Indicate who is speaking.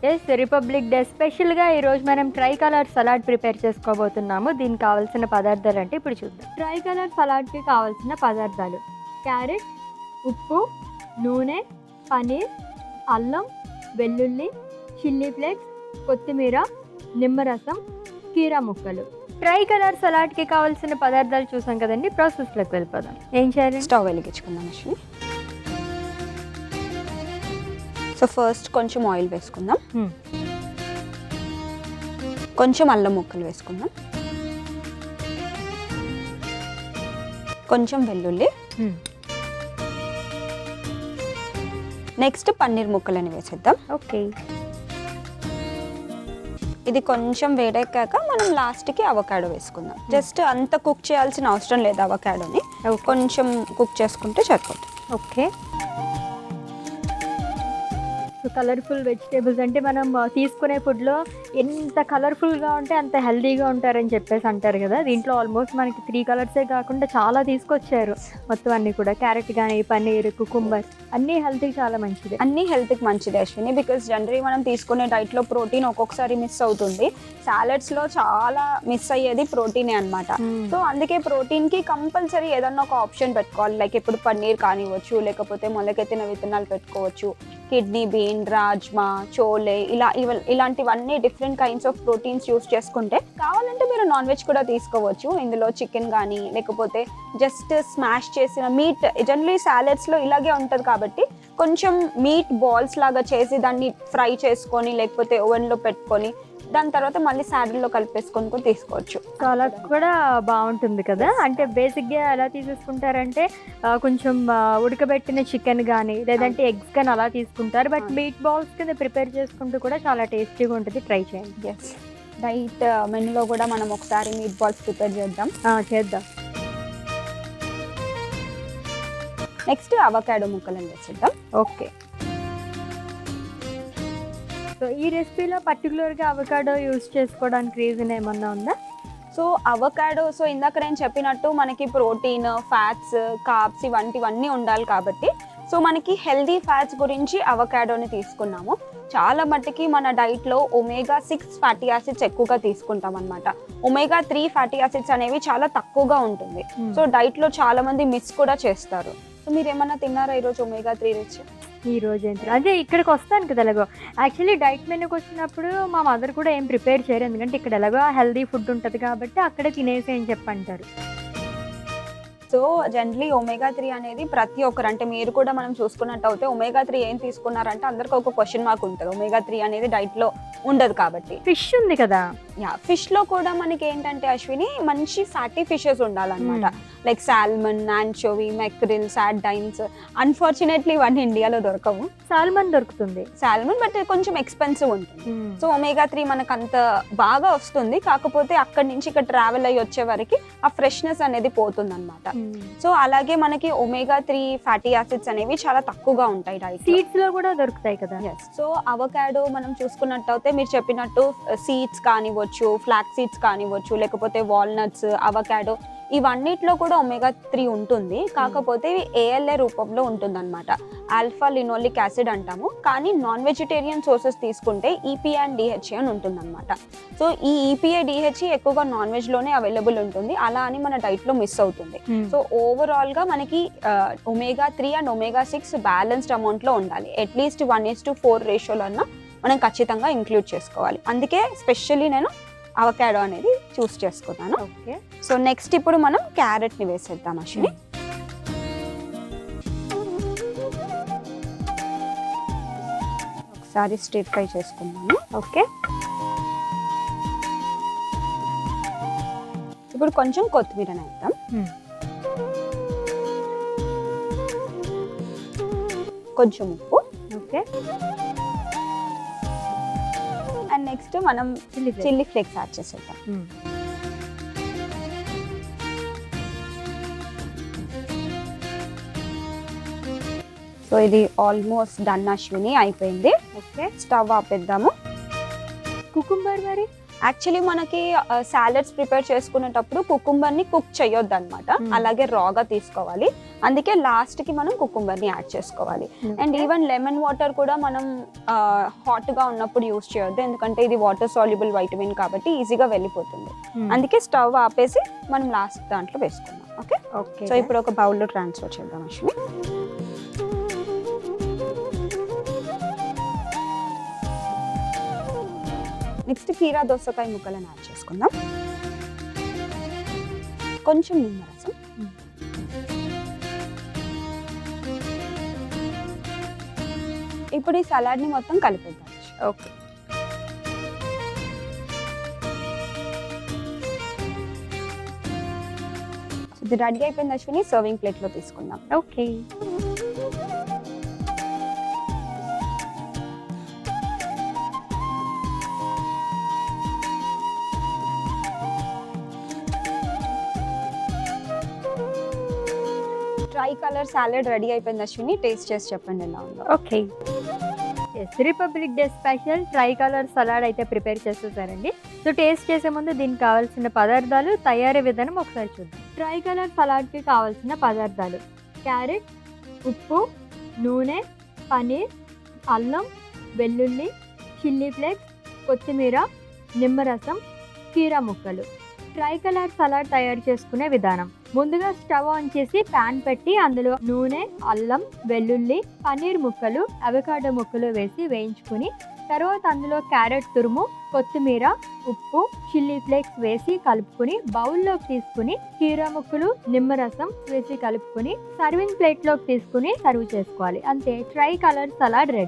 Speaker 1: Yes republic day స్పెషల్గా ఈరోజు మనం ట్రై కలర్ సలాడ్ ప్రిపేర్ చేసుకోబోతున్నాము. దీనికి కావాల్సిన పదార్థాలు అంటే ఇప్పుడు చూద్దాం. ట్రై కలర్ సలాడ్కి కావాల్సిన పదార్థాలు: క్యారెట్, ఉప్పు, నూనె, పనీర్, అల్లం, వెల్లుల్లి, చిల్లీ ఫ్లేక్స్, కొత్తిమీర, నిమ్మరసం, కీరా ముక్కలు. ట్రై కలర్ సలాడ్కి కావాల్సిన పదార్థాలు చూసాం కదండి. ప్రాసెస్లోకి వెళ్ళిపోదాం. ఏం చేయాలి?
Speaker 2: స్టవ్ వెలిగించుకుందాం అశ్విని. సో ఫస్ట్ కొంచెం ఆయిల్ వేసుకుందాం. కొంచెం అల్లం ముక్కలు వేసుకుందాం. కొంచెం వెల్లుల్లి, నెక్స్ట్ పన్నీర్ ముక్కలని వేసేద్దాం.
Speaker 1: ఓకే,
Speaker 2: ఇది కొంచెం వేడెక్కాక మనం లాస్ట్కి అవకాడో వేసుకుందాం. జస్ట్ అంత కుక్ చేయాల్సిన అవసరం లేదు. అవకాడోని కొంచెం కుక్ చేసుకుంటే సరిపోతుంది.
Speaker 1: ఓకే, కలర్ఫుల్ వెజిటేబుల్స్ అంటే మనం తీసుకునే ఫుడ్లో ఎంత కలర్ఫుల్గా ఉంటే అంత హెల్దీగా ఉంటారని చెప్పేసి అంటారు కదా. దీంట్లో ఆల్మోస్ట్ మనకి 3 కలర్సే కాకుండా చాలా తీసుకొచ్చారు. మొత్తం అన్నీ కూడా క్యారెట్ కానీ, పన్నీర్, కుకుంబర్ అన్నీ హెల్త్కి చాలా మంచిది.
Speaker 2: అన్నీ హెల్త్కి మంచిది అశ్విని. బికాస్ జనరలీ మనం తీసుకునే డైట్లో ప్రోటీన్ ఒక్కొక్కసారి మిస్ అవుతుంది. సాలడ్స్లో చాలా మిస్ అయ్యేది ప్రోటీనే అనమాట. సో అందుకే ప్రోటీన్కి కంపల్సరీ ఏదన్నా ఒక ఆప్షన్ పెట్టుకోవాలి. లైక్ ఇప్పుడు పన్నీర్ కానివ్వచ్చు, లేకపోతే మొలకెత్తిన విత్తనాలు పెట్టుకోవచ్చు, కిడ్నీ బీన్, రాజ్మా, చోలే, ఇలాంటివన్నీ different kinds of proteins use చేసుకుంటే, కావాలంటే మీరు నాన్ వెజ్ కూడా తీసుకోవచ్చు. ఇందులో చికెన్ కానీ, లేకపోతే జస్ట్ స్మాష్ చేసిన మీట్. జనరలీ సాలెడ్స్లో ఇలాగే ఉంటుంది కాబట్టి కొంచెం మీట్ బాల్స్ లాగా చేసి దాన్ని ఫ్రై చేసుకొని, లేకపోతే ఓవెన్లో పెట్టుకొని దాని తర్వాత మళ్ళీ సాలడ్లో కలిపేసుకొని కూడా తీసుకోవచ్చు.
Speaker 1: అలా కూడా బాగుంటుంది కదా. అంటే బేసిక్గా ఎలా తీసేసుకుంటారంటే కొంచెం ఉడకబెట్టిన చికెన్ కానీ, లేదంటే ఎగ్స్ కానీ అలా తీసుకుంటారు. బట్ మీట్ బాల్స్ కింద ప్రిపేర్ చేసుకుంటూ కూడా చాలా టేస్టీగా ఉంటుంది. ట్రై చేయండి.
Speaker 2: ఎస్, డైట్ మెనూలో కూడా మనం ఒకసారి మీట్ బాల్స్ ప్రిపేర్ చేద్దాం. నెక్స్ట్ అవకాడో ముక్కలను వేసేద్దాం.
Speaker 1: ఓకే, సో ఈ రెసిపీలో పర్టికులర్గా అవకాడో యూస్ చేసుకోవడానికి రీజన్ ఏమన్నా ఉందా?
Speaker 2: సో అవకాడో, సో ఇందాక నేను చెప్పినట్టు మనకి ప్రోటీన్, ఫ్యాట్స్, కార్బ్స్ ఇవన్నీ ఉండాలి కాబట్టి, సో మనకి హెల్దీ ఫ్యాట్స్ గురించి అవకాడోని తీసుకున్నాము. చాలా మట్టుకి మన డైట్లో omega-6 ఫ్యాటీ యాసిడ్స్ ఎక్కువగా తీసుకుంటాం అనమాట. omega-3 ఫ్యాటీ యాసిడ్స్ అనేవి చాలా తక్కువగా ఉంటుంది. సో డైట్లో చాలా మంది మిస్ కూడా చేస్తారు. సో మీరు ఏమన్నా తిన్నారా ఈరోజు omega-3 రిచ్?
Speaker 1: ఈ రోజు ఏంటి అదే ఇక్కడికి వస్తాను కదా. ఎలాగో యాక్చువల్లీ డైట్ మెనూకి వచ్చినప్పుడు మా మదర్ కూడా ఏం ప్రిపేర్ చేయరు, ఎందుకంటే ఇక్కడ ఎలాగో హెల్దీ ఫుడ్ ఉంటుంది కాబట్టి అక్కడే తినేసి అని చెప్పంటారు.
Speaker 2: సో జనరలీ omega-3 అనేది ప్రతి ఒక్కరు, అంటే మీరు కూడా మనం చూసుకున్నట్టు అయితే omega-3 ఏం తీసుకున్నారంటే అందరికి ఒక క్వశ్చన్ మార్క్ ఉంటుంది. omega-3 అనేది డైట్లో ఉండదు కాబట్టి.
Speaker 1: ఫిష్ ఉంది కదా,
Speaker 2: ఫిష్లో కూడా మనకి ఏంటంటే అశ్విని మంచి ఫ్యాటీ ఫిషెస్ ఉండాలన్నమాట. Like salmon, anchovy, mackerel, sardines. Unfortunately ఇవన్నీ ఇండియాలో దొరకవు.
Speaker 1: సాల్మన్ దొరుకుతుంది,
Speaker 2: సాల్మన్, బట్ కొంచెం ఎక్స్పెన్సివ్ ఉంటుంది. సో omega-3 మనకు అంత బాగా వస్తుంది, కాకపోతే అక్కడి నుంచి ఇక్కడ ట్రావెల్ అయ్యి వచ్చే వరకు ఆ ఫ్రెష్నెస్ అనేది పోతుంది అనమాట. సో అలాగే మనకి omega-3 ఫ్యాటీ యాసిడ్స్ అనేవి చాలా తక్కువగా ఉంటాయి డైట్.
Speaker 1: సీడ్స్ లో కూడా దొరుకుతాయి కదా.
Speaker 2: సో అవకాడో మనం చూసుకున్నట్టయితే మీరు చెప్పినట్టు సీడ్స్ కానివ్వచ్చు, ఫ్లాక్ సీడ్స్ కానివ్వచ్చు, లేకపోతే వాల్నట్స్, అవకాడో ఇవన్నిట్లో కూడా omega-3 ఉంటుంది. కాకపోతే ఇవి ALA రూపంలో ఉంటుంది అనమాట. ఆల్ఫా లినోలిక్ యాసిడ్ అంటాము. కానీ నాన్ వెజిటేరియన్ సోర్సెస్ తీసుకుంటే EPA అండ్ DHA అని ఉంటుంది అనమాట. సో ఈ EPA, DHA ఎక్కువగా నాన్ వెజ్లోనే అవైలబుల్ ఉంటుంది. అలా అని మన డైట్లో మిస్ అవుతుంది. సో ఓవరాల్గా మనకి omega-3 అండ్ omega-6 బ్యాలెన్స్డ్ అమౌంట్లో ఉండాలి. అట్లీస్ట్ 1:4 రేషియోలో అన్న మనం ఖచ్చితంగా ఇంక్లూడ్ చేసుకోవాలి. అందుకే స్పెషల్లీ నేను అవకాడో అనేది చూస్ చేసుకున్నాను.
Speaker 1: ఓకే,
Speaker 2: సో నెక్స్ట్ ఇప్పుడు మనం క్యారెట్ని వేసేద్దాం అశ్విని. ఒకసారి స్టిర్ ఫ్రై చేసుకున్నాను.
Speaker 1: ఓకే,
Speaker 2: ఇప్పుడు కొంచెం కొత్తిమీరని వేద్దాం. కొంచెం ఉప్పు.
Speaker 1: ఓకే,
Speaker 2: అండ్ నెక్స్ట్ మనం చిల్లీ ఫ్లేక్స్ యాడ్ చేసేద్దాం. సో ఇది ఆల్మోస్ట్ డన్ అశ్విని, అయిపోయింది.
Speaker 1: ఓకే,
Speaker 2: స్టవ్ ఆపేద్దాము.
Speaker 1: కుకుంబర్ మరి
Speaker 2: యాక్చువల్లీ మనకి సాలెడ్స్ ప్రిపేర్ చేసుకునేటప్పుడు కుకుంబర్ని కుక్ చేయొద్దు అనమాట, అలాగే రాగా తీసుకోవాలి. అందుకే లాస్ట్ కి మనం కుకుంబర్ని యాడ్ చేసుకోవాలి. అండ్ ఈవెన్ లెమన్ వాటర్ కూడా మనం హాట్ గా ఉన్నప్పుడు యూస్ చేయొద్దు, ఎందుకంటే ఇది వాటర్ సాల్యుబుల్ వైటమిన్ కాబట్టి ఈజీగా వెళ్ళిపోతుంది. అందుకే స్టవ్ ఆపేసి మనం లాస్ట్ దాంట్లో వేసుకుందాం. Okay
Speaker 1: okay.
Speaker 2: సో ఇప్పుడు ఒక బౌల్లో ట్రాన్స్ఫర్ చేద్దాం అశ్విని. నెక్స్ట్ కీరా దోసకాయ ముక్కలను యాడ్ చేసుకుందాం. కొంచెం నిమ్మరసం, ఇప్పుడు ఈ సలాడ్ ని మొత్తం కలిపేద్దాం.
Speaker 1: ఓకే.
Speaker 2: ఇది రెడీ అయిపోయింది అశ్విని, సర్వింగ్ ప్లేట్ లో తీసుకుందాం.
Speaker 1: Okay.
Speaker 2: Try colour salad ready అయిపోయింది అశ్విని, టేస్ట్ చేసి చెప్పండి ఎలా ఉందో.
Speaker 1: Okay. Republic day special try colour salad అయితే ప్రిపేర్ చేసేసారండి. సో టేస్ట్ చేసే ముందు దీనికి కావాల్సిన పదార్థాలు, తయారీ విధానం ఒకసారి చూద్దాం. ట్రై కలర్ సలాడ్కి కావాల్సిన పదార్థాలు: క్యారెట్, ఉప్పు, నూనె, పనీర్, అల్లం, వెల్లుల్లి, చిల్లీ ఫ్లేక్స్, కొత్తిమీర, నిమ్మరసం, కీరా ముక్కలు. ట్రై కలర్ సలాడ్ తయారు చేసుకునే విధానం: ముందుగా స్టవ్ ఆన్ చేసి ప్యాన్ పెట్టి అందులో నూనె, అల్లం, వెల్లుల్లి, పన్నీర్ ముక్కలు, అవకాడో ముక్కలు వేసి వేయించుకుని, తర్వాత అందులో క్యారెట్ తురుము, కొత్తిమీర, ఉప్పు, చిల్లీ ఫ్లేక్స్ వేసి కలుపుకుని బౌల్లోకి తీసుకుని కీరా ముక్కలు, నిమ్మరసం వేసి కలుపుకుని సర్వింగ్ ప్లేట్లోకి తీసుకుని సర్వ్ చేసుకోవాలి. అంతే, ట్రై కలర్ సలాడ్ రెడీ.